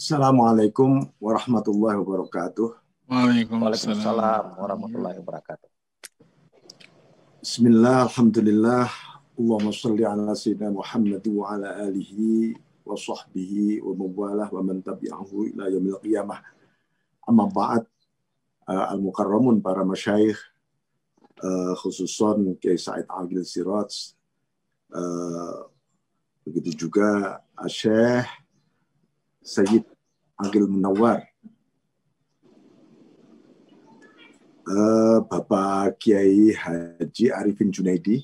Assalamualaikum warahmatullahi wabarakatuh. Waalaikumsalam warahmatullahi wabarakatuh. Bismillah, alhamdulillah, Allahumma sholli ala sayyidina Muhammad wa ala alihi wa sahbihi wa mawalah wa man tabi'ahu ila yaumil qiyamah. Amma ba'd, al-mukarramun para masyayikh, khususon Kiai Said Agil Siraj, begitu juga Syekh Sayyid Agil Munawar, Bapak Kiai Haji Arifin Junaidi,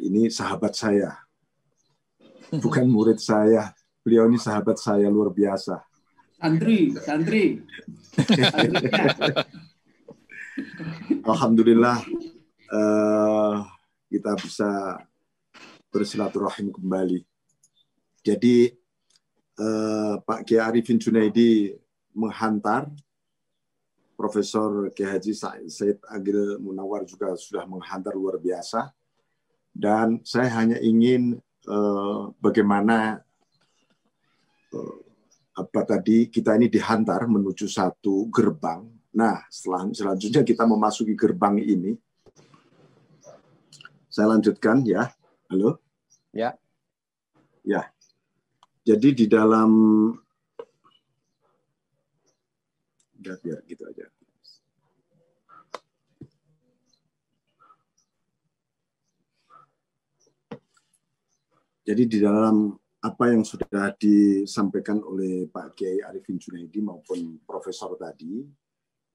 ini sahabat saya, bukan murid saya. Beliau ini sahabat saya luar biasa. Santri. Alhamdulillah kita bisa bersilaturahim kembali. Jadi Pak Kiai Arifin Junaidi menghantar, Profesor Kiai Haji Said Agil Munawar juga sudah menghantar luar biasa. Dan saya hanya ingin bagaimana kita ini dihantar menuju satu gerbang. Nah, selanjutnya kita memasuki gerbang ini. Saya lanjutkan ya. Halo? Ya. Ya. Jadi di dalam biar gitu aja. Jadi di dalam apa yang sudah disampaikan oleh Pak Kiai Arifin Junaidi maupun Profesor tadi,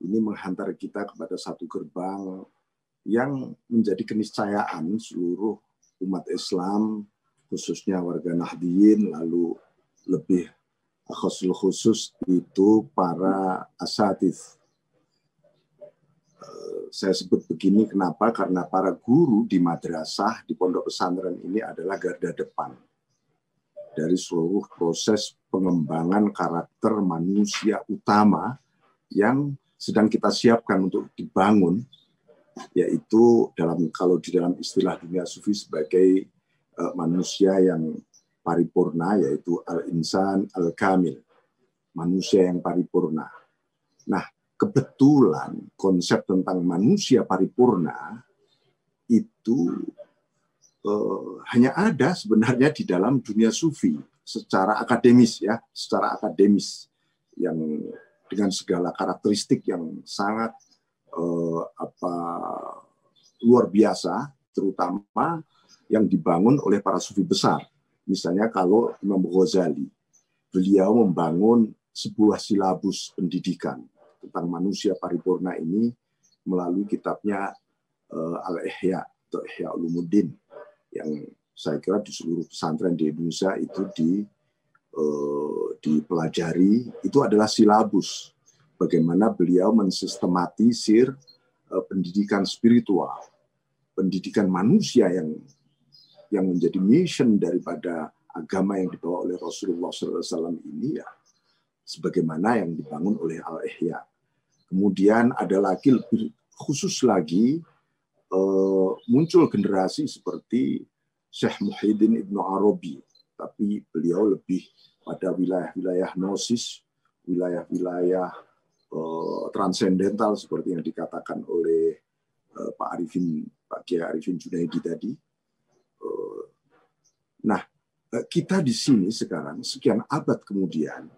ini menghantar kita kepada satu gerbang yang menjadi keniscayaan seluruh umat Islam, khususnya warga Nahdliyin, lalu lebih khusus itu para asatidz. Saya sebut begini kenapa? Karena para guru di madrasah, di pondok pesantren ini adalah garda depan dari seluruh proses pengembangan karakter manusia utama yang sedang kita siapkan untuk dibangun, yaitu kalau di dalam istilah dunia sufi sebagai manusia yang paripurna, yaitu al-insan al-kamil, manusia yang paripurna. Nah, kebetulan konsep tentang manusia paripurna itu hanya ada sebenarnya di dalam dunia sufi secara akademis, ya, secara akademis yang dengan segala karakteristik yang sangat luar biasa, terutama yang dibangun oleh para sufi besar. Misalnya kalau Imam Ghazali, beliau membangun sebuah silabus pendidikan tentang manusia paripurna ini melalui kitabnya Al-Ihya atau Ihya Ulumuddin, yang saya kira di seluruh pesantren di Indonesia itu dipelajari. Itu adalah silabus bagaimana beliau mensistematisir pendidikan spiritual, pendidikan manusia yang menjadi mission daripada agama yang dibawa oleh Rasulullah SAW ini, ya, sebagaimana yang dibangun oleh Al-Ihya. Kemudian ada lagi lebih khusus lagi, muncul generasi seperti Syekh Muhyiddin Ibnu Arabi, tapi beliau lebih pada wilayah-wilayah gnosis, wilayah-wilayah transendental seperti yang dikatakan oleh Pak Kiai Arifin Junaidi tadi. Nah, kita di sini sekarang sekian abad kemudian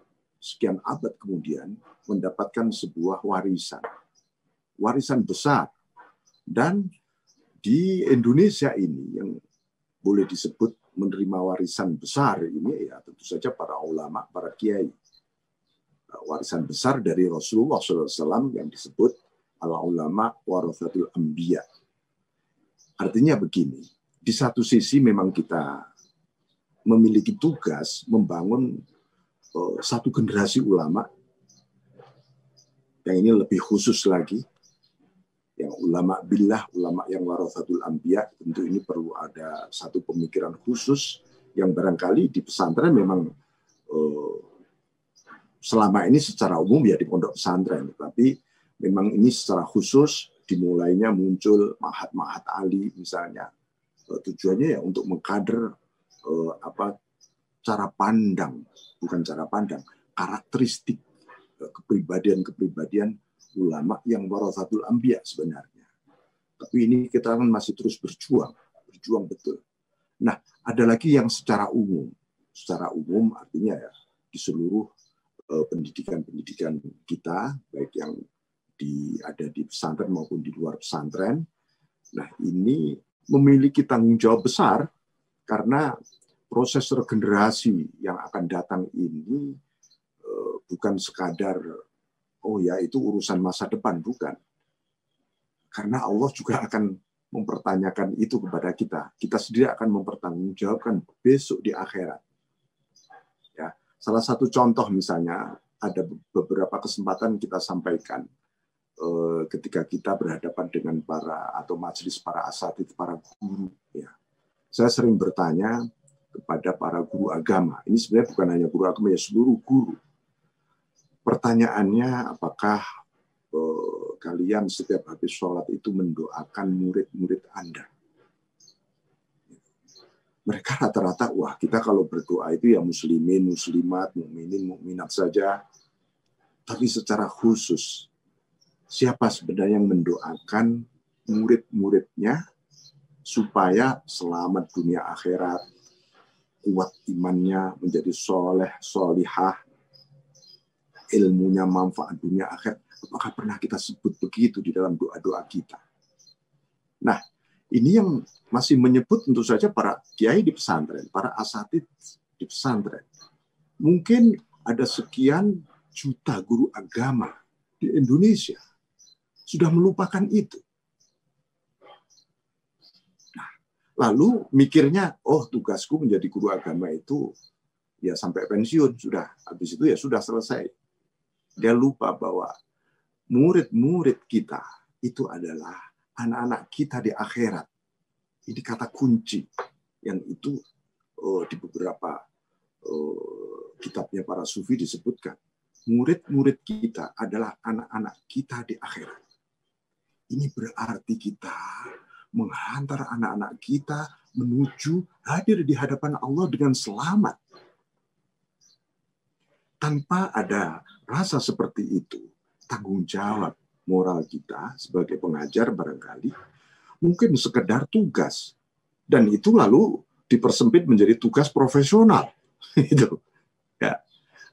mendapatkan sebuah warisan besar. Dan di Indonesia ini yang boleh disebut menerima warisan besar ini, ya tentu saja para ulama, para kiai. Warisan besar dari Rasulullah SAW yang disebut al-ulama warathatul anbiya. Artinya begini, di satu sisi memang kita memiliki tugas membangun satu generasi ulama yang ini lebih khusus lagi, yang ulama billah, ulama yang warathatul anbiya. Tentu ini perlu ada satu pemikiran khusus yang barangkali di pesantren memang selama ini secara umum ya di pondok pesantren, tapi memang ini secara khusus dimulainya muncul Ma'had Ali misalnya. Tujuannya ya untuk mengkader cara pandang, bukan cara pandang, karakteristik kepribadian ulama yang warathatul anbiya sebenarnya. Tapi ini kita kan masih terus berjuang betul. Nah, ada lagi yang secara umum. Secara umum artinya ya di seluruh pendidikan kita, baik yang ada di pesantren maupun di luar pesantren. Nah, ini memiliki tanggung jawab besar karena proses regenerasi yang akan datang ini bukan sekadar oh ya itu urusan masa depan, bukan. Karena Allah juga akan mempertanyakan itu kepada kita. Kita sendiri akan mempertanggungjawabkan besok di akhirat. Ya, salah satu contoh misalnya ada beberapa kesempatan kita sampaikan ketika kita berhadapan dengan majelis para asatidz, para guru. Ya. Saya sering bertanya kepada para guru agama. Ini sebenarnya bukan hanya guru agama, ya seluruh guru. Pertanyaannya, apakah kalian setiap habis sholat itu mendoakan murid-murid Anda? Mereka rata-rata, wah kita kalau berdoa itu ya muslimin, muslimat, mukminin, mukminat saja. Tapi secara khusus, siapa sebenarnya yang mendoakan murid-muridnya supaya selamat dunia akhirat, kuat imannya, menjadi soleh, solihah, ilmunya manfaat dunia akhirat? Apakah pernah kita sebut begitu di dalam doa-doa kita? Nah, ini yang masih menyebut tentu saja para kiai di pesantren, para asatidz di pesantren. Mungkin ada sekian juta guru agama di Indonesia sudah melupakan itu. Nah, lalu mikirnya, oh tugasku menjadi guru agama itu ya sampai pensiun sudah, habis itu ya sudah selesai. Dia lupa bahwa murid-murid kita itu adalah anak-anak kita di akhirat. Ini kata kunci yang itu di beberapa kitabnya para sufi disebutkan. Murid-murid kita adalah anak-anak kita di akhirat. Ini berarti kita menghantar anak-anak kita menuju hadir di hadapan Allah dengan selamat. Tanpa ada rasa seperti itu, tanggung jawab moral kita sebagai pengajar barangkali mungkin sekedar tugas, dan itu lalu dipersempit menjadi tugas profesional. Itu ya,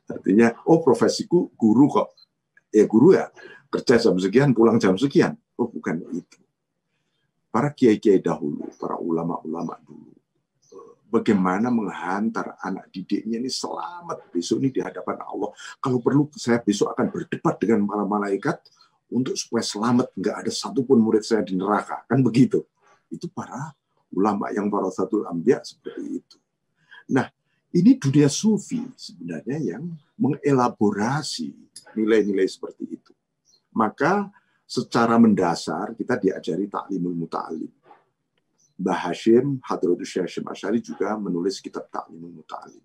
artinya oh profesiku guru kok, ya guru ya kerja jam sekian pulang jam sekian. Oh bukan itu. Para kiai-kiai dahulu, para ulama-ulama dulu, bagaimana menghantar anak didiknya ini selamat besok ini di hadapan Allah. Kalau perlu saya besok akan berdebat dengan para malaikat untuk supaya selamat, nggak ada satupun murid saya di neraka. Kan begitu. Itu para ulama yang warathatul anbiya seperti itu. Nah, ini dunia sufi sebenarnya yang mengelaborasi nilai-nilai seperti itu. Maka secara mendasar kita diajari ta'limul muta'alim. Mbah Hashim, Hadratus Syekh Hasyim Asy'ari juga menulis kitab Ta'limul Muta'alim.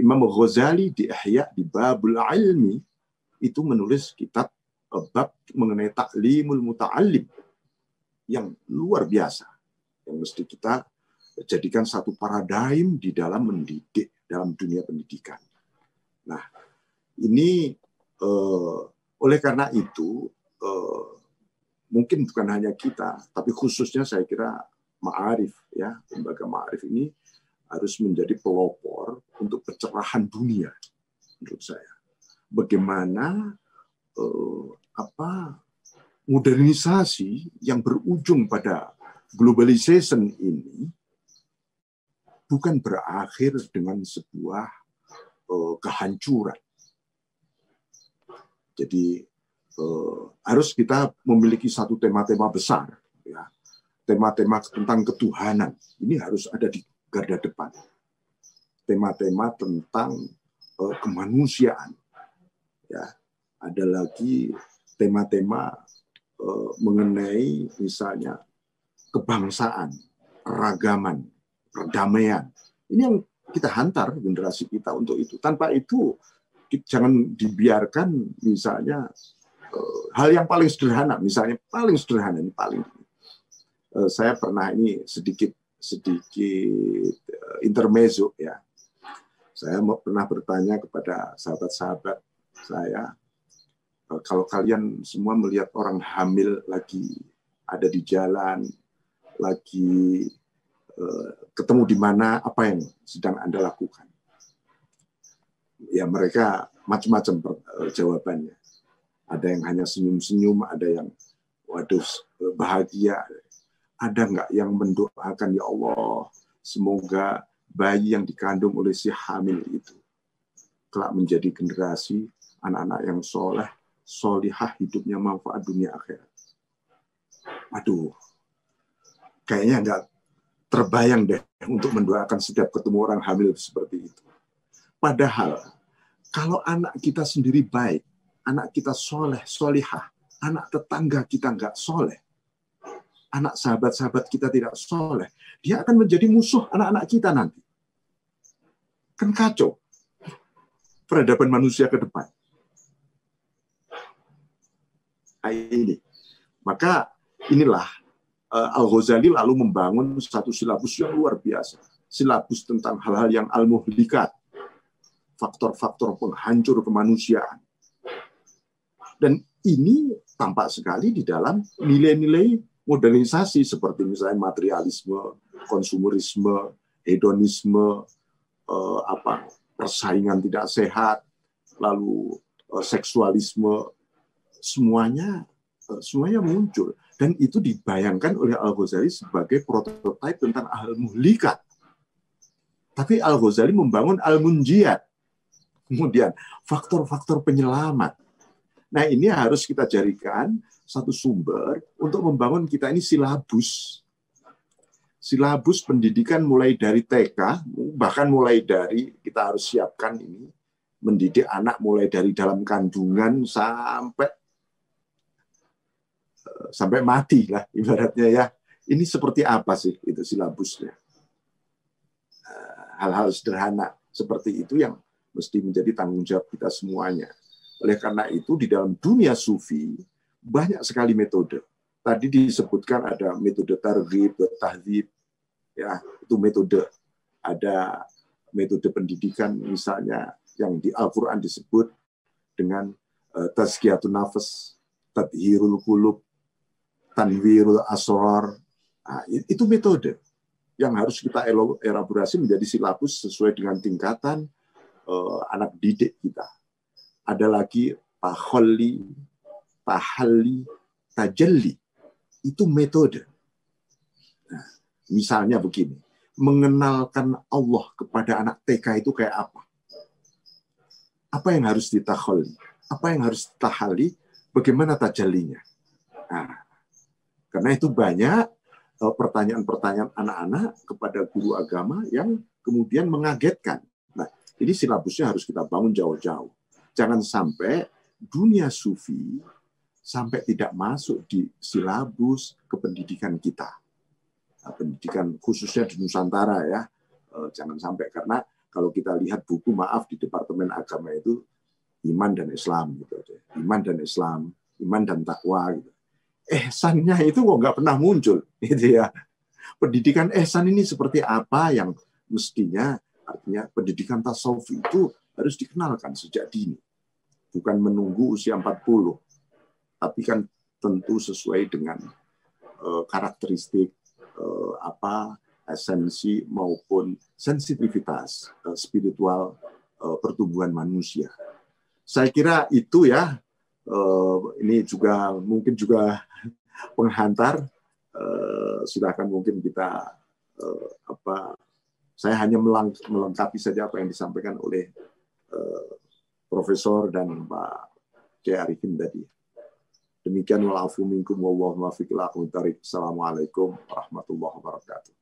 Imam Ghazali di Ihya di Babul Ilmi itu menulis kitab bab mengenai Ta'limul Muta'alim yang luar biasa, yang mesti kita jadikan satu paradigm di dalam mendidik, dalam dunia pendidikan. Nah, ini oleh karena itu mungkin bukan hanya kita, tapi khususnya saya kira Ma'arif, ya, lembaga Ma'arif ini harus menjadi pelopor untuk pencerahan dunia menurut saya. Bagaimana modernisasi yang berujung pada globalization ini bukan berakhir dengan sebuah kehancuran. Jadi harus kita memiliki satu tema-tema besar, ya. Tema-tema tentang ketuhanan ini harus ada di garda depan. Tema-tema tentang kemanusiaan, ya. Ada lagi tema-tema mengenai misalnya kebangsaan, keragaman, perdamaian. Ini yang kita hantar generasi kita untuk itu. Tanpa itu jangan dibiarkan misalnya hal yang paling sederhana, misalnya paling sederhana ini paling. Saya pernah ini sedikit intermezzo, ya. Saya pernah bertanya kepada sahabat-sahabat saya, kalau kalian semua melihat orang hamil lagi ada di jalan, lagi ketemu di mana, apa yang sedang Anda lakukan? Ya mereka macam-macam jawabannya. Ada yang hanya senyum-senyum, ada yang waduh bahagia. Ada nggak yang mendoakan, ya Allah, semoga bayi yang dikandung oleh si hamil itu kelak menjadi generasi anak-anak yang soleh, solihah, hidupnya manfaat dunia akhirat. Aduh, kayaknya nggak terbayang deh untuk mendoakan setiap ketemu orang hamil seperti itu. Padahal kalau anak kita sendiri baik, anak kita soleh, solihah, anak tetangga kita nggak soleh, anak sahabat-sahabat kita tidak soleh, dia akan menjadi musuh anak-anak kita nanti. Kan kacau peradaban manusia ke depan. Ini. Maka inilah Al-Ghazali lalu membangun satu silabus yang luar biasa. Silabus tentang hal-hal yang al-muhlikat, faktor-faktor penghancur kemanusiaan. Dan ini tampak sekali di dalam nilai-nilai modernisasi seperti misalnya materialisme, konsumerisme, hedonisme, persaingan tidak sehat, lalu seksualisme, semuanya muncul. Dan itu dibayangkan oleh Al-Ghazali sebagai prototipe tentang al-muhlikat. Tapi Al-Ghazali membangun al-munjiyat. Kemudian faktor-faktor penyelamat. Nah, ini harus kita jadikan satu sumber untuk membangun kita ini silabus. Silabus pendidikan mulai dari TK, bahkan mulai dari kita harus siapkan ini, mendidik anak mulai dari dalam kandungan sampai mati lah ibaratnya ya. Ini seperti apa sih itu silabusnya? Hal-hal sederhana seperti itu yang mesti menjadi tanggung jawab kita semuanya. Oleh karena itu di dalam dunia sufi banyak sekali metode. Tadi disebutkan ada metode targhib, tahdzib, ya itu metode. Ada metode pendidikan misalnya yang di Al-Quran disebut dengan tazkiyatun nafas, tadhirul qulub, tanwirul asrar. Nah, itu metode yang harus kita elaborasi menjadi silabus sesuai dengan tingkatan anak didik kita. Ada lagi tahalli, tajalli. Itu metode. Nah, misalnya begini, mengenalkan Allah kepada anak TK itu kayak apa? Apa yang harus ditahalli? Apa yang harus ditahalli? Bagaimana tajallinya? Nah, karena itu banyak pertanyaan-pertanyaan anak-anak kepada guru agama yang kemudian mengagetkan. Nah, ini silabusnya harus kita bangun jauh-jauh. Jangan sampai dunia sufi sampai tidak masuk di silabus kependidikan kita. Nah, pendidikan khususnya di Nusantara ya. Jangan sampai, karena kalau kita lihat buku, maaf, di Departemen Agama itu iman dan Islam gitu. Iman dan Islam, iman dan takwa gitu. Ihsannya itu kok nggak pernah muncul gitu ya. Pendidikan ihsan ini seperti apa yang mestinya, artinya pendidikan tasawuf itu harus dikenalkan sejak dini. Bukan menunggu usia 40, tapi kan tentu sesuai dengan karakteristik esensi maupun sensitivitas spiritual pertumbuhan manusia. Saya kira itu ya. Ini juga mungkin juga penghantar. Silakan mungkin kita saya hanya melengkapi saja apa yang disampaikan oleh Profesor dan Pak Kiai Arifin tadi. Demikian, wa'afu minkum wallahu muwaffiq ila aqwamit thoriq. Assalamualaikum warahmatullahi wabarakatuh.